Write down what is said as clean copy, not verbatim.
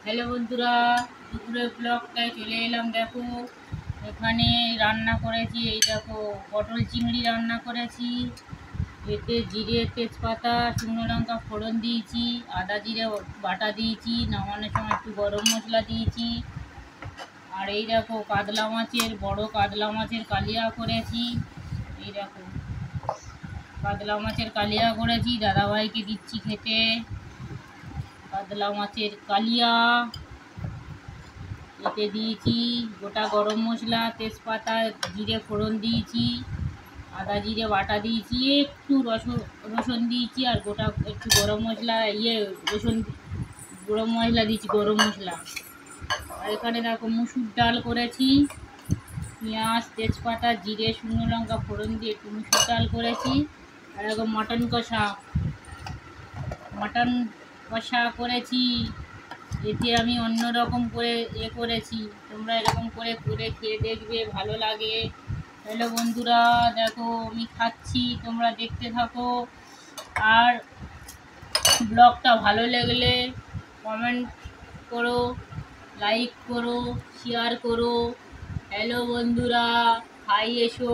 Hello বন্ধুরা, দুপুরের ব্লগটায় চলে এলাম। দেখো এখানে রান্না করেছি। এই দেখো পটল চিংড়ি রান্না করেছি। এতে জিরে, তেজপাতা, শুকনো লঙ্কা ফোড়ন দিয়েছি, আদা জিরে বাটা দিয়েছি, নামানোর সময় একটু গরম মশলা দিয়েছি। আর এই দেখো কাতলা মাছের, বড় কাতলা মাছের কালিয়া করেছি। এই দেখো কাতলা মাছের কালিয়া করেছি, দাদাভাইকে দিচ্ছি খেতে। কাতলা মাছের কালিয়া এতে দিয়েছি গোটা গরম মশলা, তেজপাতা, জিরে ফোড়ন দিয়েছি, আদা জিরে বাটা দিয়েছি, একটু রসুন দিয়েছি, আর গোটা একটু গরম মশলা গরম মশলা দিয়েছি, গরম মশলা। আর এখানে দেখো মুসুর ডাল করেছি, পেঁয়াজ, তেজপাতা, জিরে, শুকনো লঙ্কা ফোড়ন দিয়ে একটু মুসুর ডাল করেছি। আর এরকম মাটন কষা করেছি। এতে আমি অন্য রকম করে করেছি, তোমরা এরকম করে করে খেয়ে দেখবে, ভালো লাগে। হ্যালো বন্ধুরা, দেখো আমি খাচ্ছি, তোমরা দেখতে থাকো। আর ব্লগটা ভালো লাগলে কমেন্ট করো, লাইক করো, শেয়ার করো। হ্যালো বন্ধুরা, হাই এসো।